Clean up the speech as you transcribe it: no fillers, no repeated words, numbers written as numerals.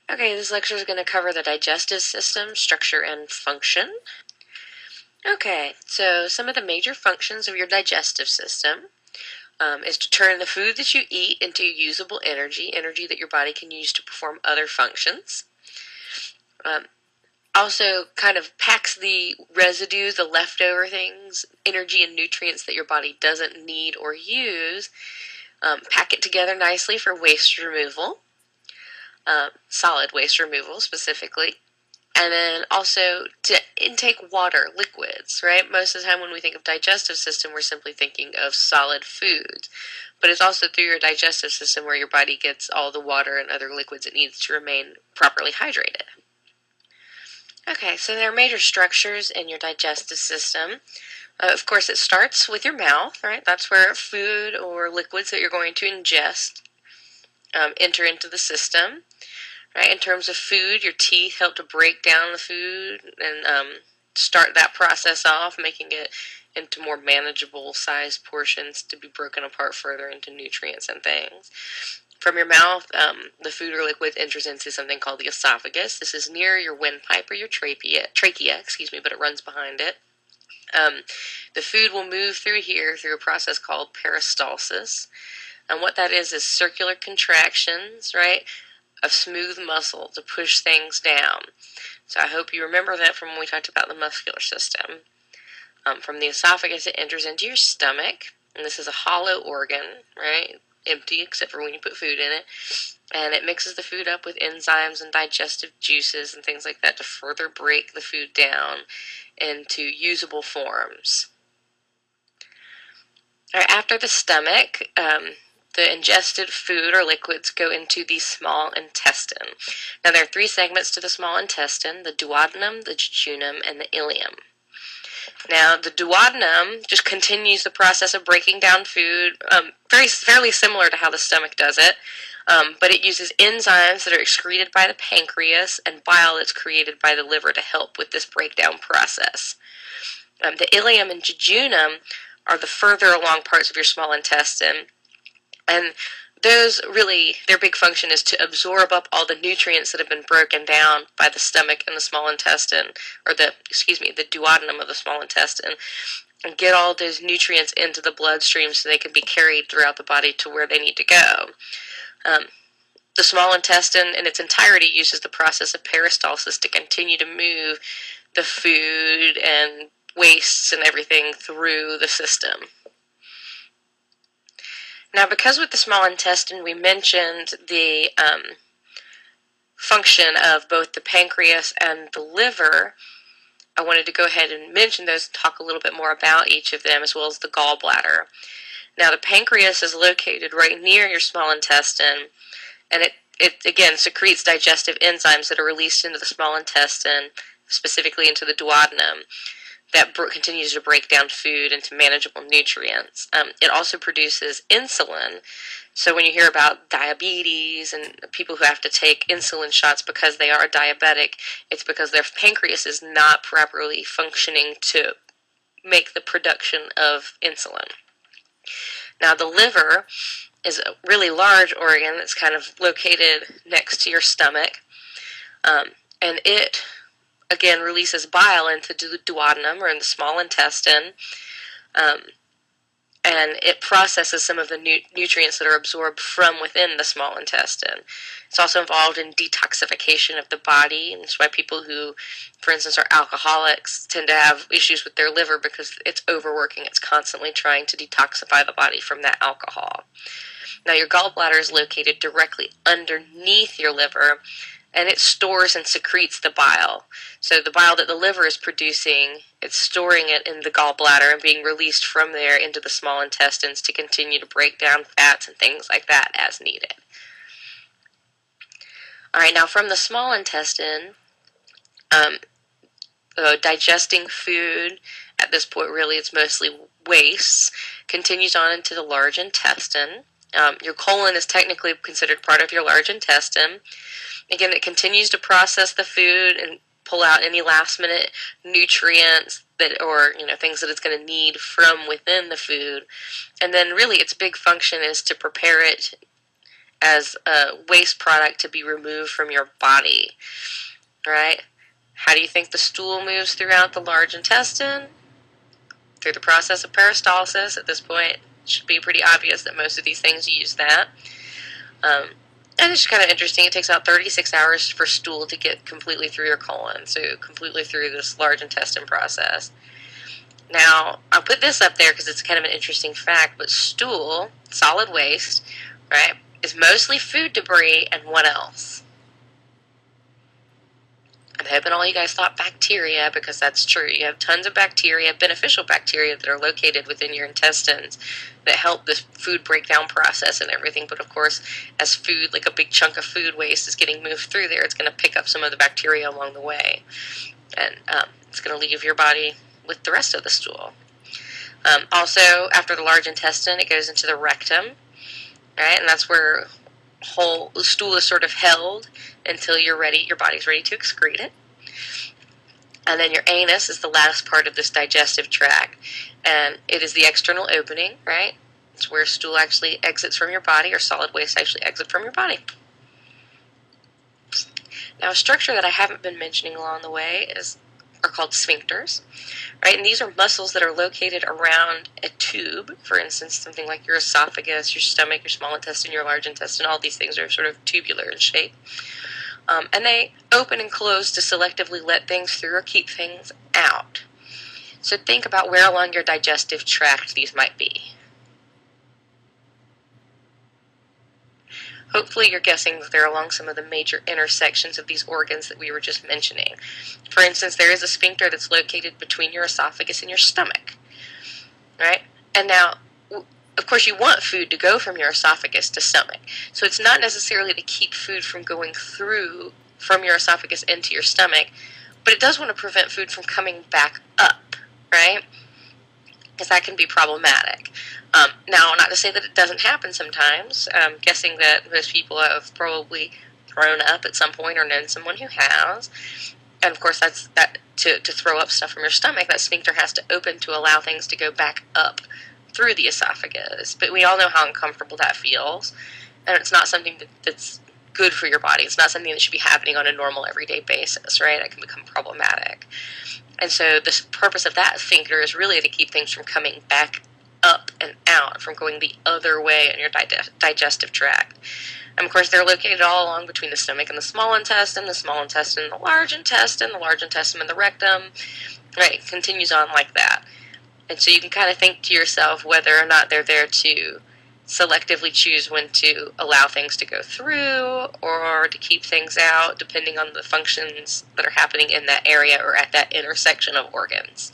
Okay, this lecture is going to cover the digestive system, structure, and function. Okay, so some of the major functions of your digestive system is to turn the food that you eat into usable energy, energy that your body can use to perform other functions. Also kind of packs the residue, the leftover things, energy and nutrients that your body doesn't need or use, pack it together nicely for waste removal, solid waste removal specifically. And then also to intake water, liquids, right? Most of the time when we think of digestive system, we're simply thinking of solid foods. But it's also through your digestive system where your body gets all the water and other liquids it needs to remain properly hydrated. Okay, so there are major structures in your digestive system. Of course, it starts with your mouth, right? That's where food or liquids that you're going to ingest enter into the system. Right, in terms of food, your teeth help to break down the food and start that process off, making it into more manageable sized portions to be broken apart further into nutrients and things. From your mouth, the food or liquid enters into something called the esophagus. This is near your windpipe or your trachea, but it runs behind it. The food will move through here through a process called peristalsis. And what that is circular contractions, right, of smooth muscle to push things down. So I hope you remember that from when we talked about the muscular system. From the esophagus, it enters into your stomach, and this is a hollow organ, right? Empty except for when you put food in it. And it mixes the food up with enzymes and digestive juices and things like that to further break the food down into usable forms. All right, after the stomach, the ingested food or liquids go into the small intestine. Now, there are three segments to the small intestine: the duodenum, the jejunum, and the ileum. Now, the duodenum just continues the process of breaking down food, fairly similar to how the stomach does it, but it uses enzymes that are excreted by the pancreas and bile that's created by the liver to help with this breakdown process. The ileum and jejunum are the further along parts of your small intestine, and those really, their big function is to absorb up all the nutrients that have been broken down by the stomach and the small intestine, or the duodenum of the small intestine, and get all those nutrients into the bloodstream so they can be carried throughout the body to where they need to go. The small intestine in its entirety uses the process of peristalsis to continue to move the food and wastes and everything through the system. Now, because with the small intestine we mentioned the function of both the pancreas and the liver, I wanted to go ahead and mention those and talk a little bit more about each of them, as well as the gallbladder. Now, the pancreas is located right near your small intestine, and it again secretes digestive enzymes that are released into the small intestine, specifically into the duodenum, that continues to break down food into manageable nutrients. It also produces insulin. So when you hear about diabetes and people who have to take insulin shots because they are diabetic, it's because their pancreas is not properly functioning to make the production of insulin. Now, the liver is a really large organ that's kind of located next to your stomach, and it again releases bile into the duodenum or in the small intestine, and it processes some of the nutrients that are absorbed from within the small intestine. It's also involved in detoxification of the body, and that's why people who, for instance, are alcoholics tend to have issues with their liver because it's overworking. It's constantly trying to detoxify the body from that alcohol. Now, your gallbladder is located directly underneath your liver, and it stores and secretes the bile. So the bile that the liver is producing, it's storing it in the gallbladder and being released from there into the small intestines to continue to break down fats and things like that as needed. All right, now from the small intestine, digesting food, at this point really it's mostly wastes, continues on into the large intestine. Your colon is technically considered part of your large intestine. Again, it continues to process the food and pull out any last-minute nutrients or things that it's going to need from within the food. And then really its big function is to prepare it as a waste product to be removed from your body, right? How do you think the stool moves throughout the large intestine? Through the process of peristalsis. At this point, it should be pretty obvious that most of these things use that. And it's kind of interesting. It takes about 36 hours for stool to get completely through your colon, so completely through this large intestine process. Now, I'll put this up there because it's kind of an interesting fact, but stool, solid waste, right, is mostly food debris and what else? I'm hoping all you guys thought bacteria, because that's true. You have tons of bacteria, beneficial bacteria, that are located within your intestines that help the food breakdown process and everything. But of course, as food, like a big chunk of food waste is getting moved through there, it's going to pick up some of the bacteria along the way. And it's going to leave your body with the rest of the stool. Also, after the large intestine, it goes into the rectum, right? And that's where whole stool is sort of held until your body's ready to excrete it. And then your anus is the last part of this digestive tract, and it is the external opening, right? It's where stool actually exits from your body, or solid waste actually exit from your body. Now, a structure that I haven't been mentioning along the way are called sphincters, right? And these are muscles that are located around a tube. For instance, something like your esophagus, your stomach, your small intestine, your large intestine. All these things are sort of tubular in shape. And they open and close to selectively let things through or keep things out. So think about where along your digestive tract these might be. Hopefully you're guessing that they're along some of the major intersections of these organs that we were just mentioning. For instance, there is a sphincter that's located between your esophagus and your stomach, right? And now, of course, you want food to go from your esophagus to stomach. So it's not necessarily to keep food from going through from your esophagus into your stomach, but it does want to prevent food from coming back up, right? Because that can be problematic. Now, not to say that it doesn't happen sometimes. I'm guessing that most people have probably thrown up at some point or known someone who has. And of course, that's to throw up stuff from your stomach, that sphincter has to open to allow things to go back up through the esophagus. But we all know how uncomfortable that feels, and it's not something that's good for your body. It's not something that should be happening on a normal, everyday basis, right? It can become problematic. And so the purpose of that sphincter is really to keep things from coming back up and out, from going the other way in your digestive tract. And of course, they're located all along between the stomach and the small intestine and the large intestine and the rectum. Right, it continues on like that. And so you can kind of think to yourself whether or not they're there to selectively choose when to allow things to go through or to keep things out, depending on the functions that are happening in that area or at that intersection of organs.